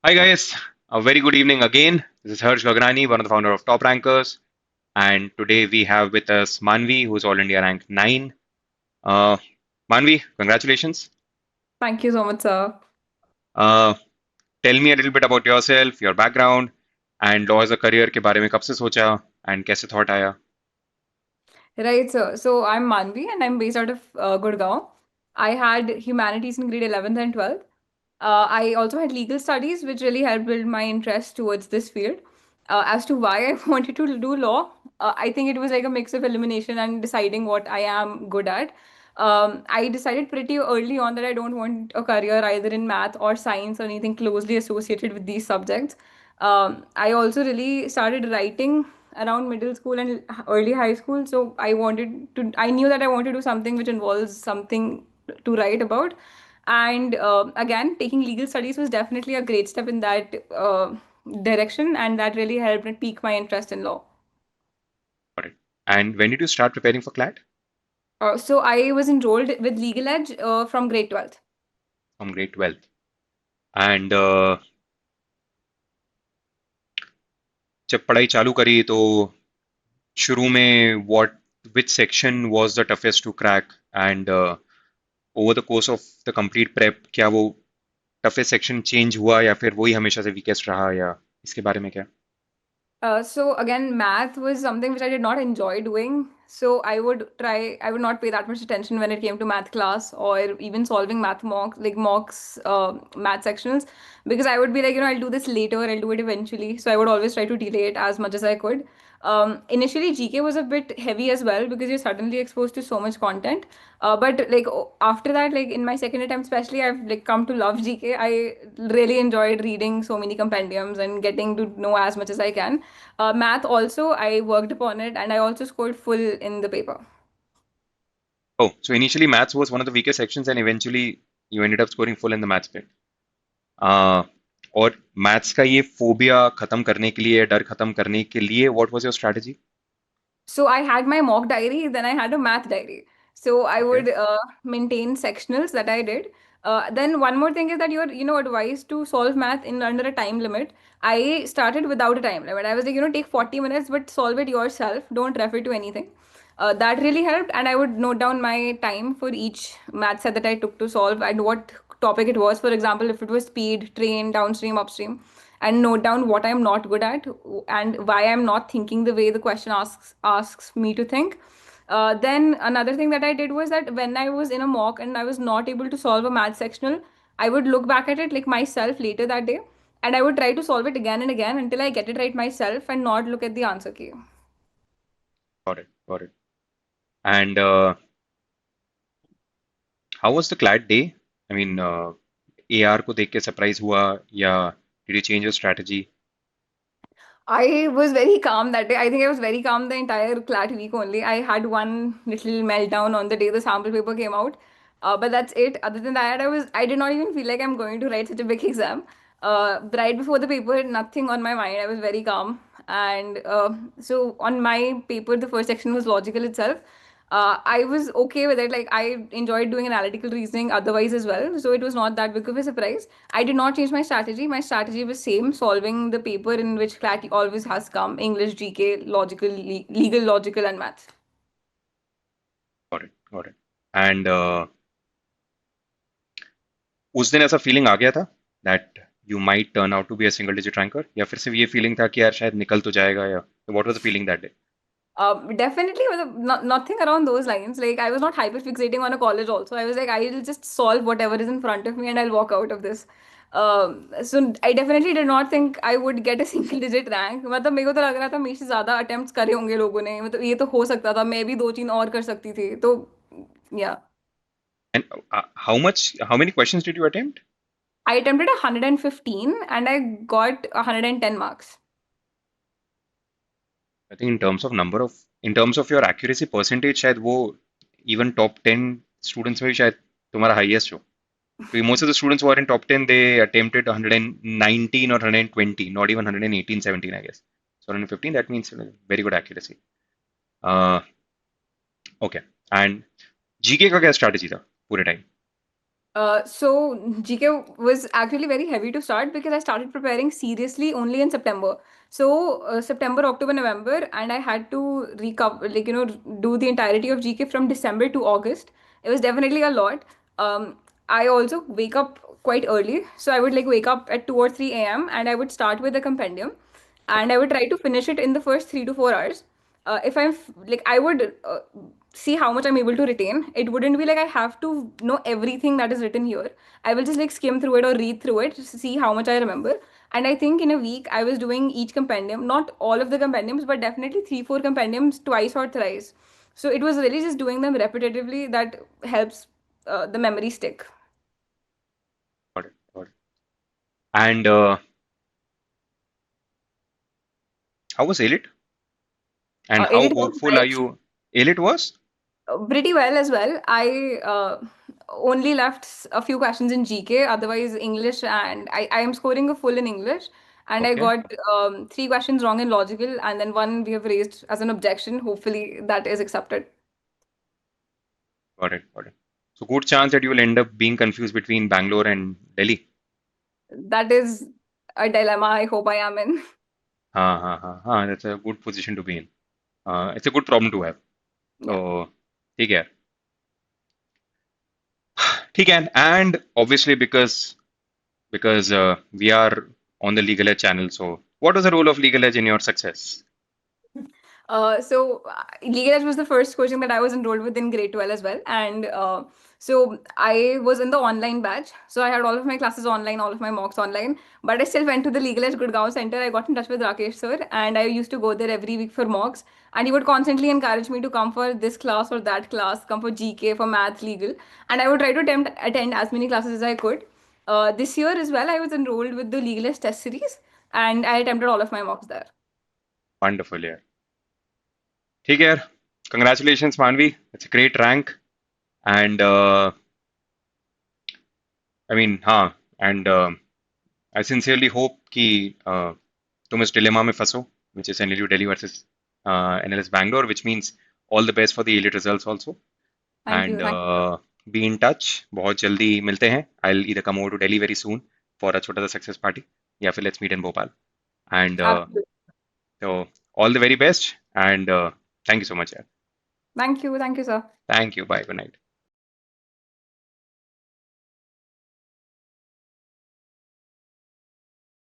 Hi guys, a very good evening again. This is Harsh Gagrani, one of the founder of Top Rankers, and today we have with us Manvi, who's All India rank 9. Uh, Manvi, congratulations. Thank you so much, sir. Uh, Tell me a little bit about yourself, your background, and law as a career के बारे में कब से सोचा and कैसे thought आया? Right, sir. So I'm Manvi and I'm based out of Gurgaon. I had humanities in grade 11th and 12th. I also had legal studies, which really helped build my interest towards this field. As to why I wanted to do law, I think it was like a mix of elimination and deciding what I am good at. I decided pretty early on that I don't want a career either in math or science or anything closely associated with these subjects. I also really started writing around middle school and early high school. So I knew that I wanted to do something which involves something to write about. And again, taking legal studies was definitely a great step in that direction, and that really helped and pique my interest in law. Got it. And when did you start preparing for CLAT? So I was enrolled with Legal Edge from grade 12th. From grade 12. And जब पढ़ाई चालू करी तो शुरू में what which section was the toughest to crack and over the course of the complete prep क्या वो toughest section change हुआ या फिर वही हमेशा से weakest रहा या इसके बारे में क्या? So again, math was something which I did not enjoy doing. So I would not pay that much attention when it came to math class or even solving mocks, math sections, because I would be like, I'll do this later, I'll do it eventually. So I would always try to delay it as much as I could. Initially, GK was a bit heavy as well because you're suddenly exposed to so much content. But after that, like in my second attempt, especially, I've like come to love GK. I really enjoyed reading so many compendiums and getting to know as much as I can. Math also, I worked upon it and I also scored full in the paper. Oh, so initially maths was one of the weakest sections and eventually you ended up scoring full in the maths bit. Uh, और maths का ये phobia खत्म करने के लिए डर खत्म करने के लिए what was your strategy? So I had my mock diary, then I had a math diary. So I Okay. would maintain sectionals that I did. Then one more thing is that you're advised to solve math in under a time limit. I started without a time limit. I was like, take 40 minutes, but solve it yourself. Don't refer to anything. That really helped, and I would note down my time for each math set that I took to solve and what topic it was. For example, if it was speed, train, downstream, upstream, and note down what I'm not good at and why I'm not thinking the way the question asks me to think. Then another thing that I did was that when I was in a mock and I was not able to solve a math sectional, I would look back at it like myself later that day, and I would try to solve it again and again until I get it right myself and not look at the answer key. Got it. Got it. And how was the CLAT day? I mean, AR को देख के surprise हुआ या did you change your strategy? I was very calm that day. I think I was very calm the entire CLAT week only. I had one little meltdown on the day the sample paper came out. But that's it. Other than that, I did not even feel like I'm going to write such a big exam. Right before the paper, nothing on my mind. I was very calm. And so on my paper, the first section was logical itself. I was okay with it. Like I enjoyed doing analytical reasoning otherwise as well. So it was not that big of a surprise. I did not change my strategy. My strategy was same, solving the paper in which CLAT always has come: English, GK, legal, logical, and math. Got it. Got it. And उस दिन ऐसा feeling आ गया था that you might turn out to be a single digit ranker या फिर सिर्फ ये feeling था कि यार शायद निकल तो जाएगा या what was the feeling that day? Definitely with nothing around those lines. Like I was not hyper fixating on a college also. I was like, I'll just solve whatever is in front of me and I'll walk out of this. So I definitely did not think I would get a single digit rank. मतलब मेरे को तो लग रहा था मेरे से ज्यादा अटेम्प्ट्स करे होंगे लोगों ने, मतलब ये तो हो सकता था, मैं भी दो तीन और कर सकती थी तो yeah. And how many questions did you attempt? I attempted 115 and I got 110 marks. I think in terms of your accuracy percentage शायद वो even top 10 students में भी शायद तुम्हारा highest हो. Because most of the students who are in top 10 they attempted 119 or 120, not even 118, 17 I guess. So 115 that means very good accuracy. Uh, okay. And GK का क्या strategy था पूरे time? So GK was actually very heavy to start because I started preparing seriously only in September. So September, October, November, and I had to recover, like do the entirety of GK from December to August. It was definitely a lot. I also wake up quite early, so I would like wake up at 2 or 3 a.m. and I would start with a compendium, and I would try to finish it in the first 3 to 4 hours. If like, I would see how much I'm able to retain. It wouldn't be like I have to know everything that is written here. I will just like skim through it or read through it just to see how much I remember. And I think in a week I was doing each compendium, not all of the compendiums, but definitely 3, 4 compendiums twice or thrice. So it was really just doing them repetitively that helps the memory stick. Got it. Got it. And how was Elite? And how It was hopeful are you? Elite was? pretty well as well. I only left a few questions in GK, otherwise English, and I am scoring a full in English. And I Okay. got 3 questions wrong in logical, and then one we have raised as an objection. Hopefully that is accepted. Got it. Got it. So good chance that you will end up being confused between Bangalore and Delhi. That is a dilemma I hope I am in. That's a good position to be in. It's a good problem to have. Yeah. So, ठीक है. ठीक है. And obviously because we are on the Legal Edge channel. So, what was the role of Legal Edge in your success? Legal Edge was the first coaching that I was enrolled with in grade 12 as well. And so I was in the online batch. So I had all of my classes online, all of my mocks online. But I still went to the Legal Edge Gurgaon Center. I got in touch with Rakesh sir, and I used to go there every week for mocks. And he would constantly encourage me to come for this class or that class, come for GK, for math, legal. And I would try to attend as many classes as I could. This year as well, I was enrolled with the Legal Edge test series, and I attempted all of my mocks there. Wonderful, yeah. ठीक है. Congratulations, Manvi. It's a great rank. And I mean, हाँ. And I sincerely hope कि तुम इस dilemma में फंसो, which is NLU Delhi versus NLS Bangalore, which means all the best for the elite results also. Thank you. And Thank you. be in touch. बहुत जल्दी मिलते हैं. I'll either come over to Delhi very soon for a छोटा सा success party, या फिर let's meet in Bhopal. And Absolutely. so all the very best. And thank you so much. Yeah. Thank you. Thank you, sir. Thank you. Bye. Good night.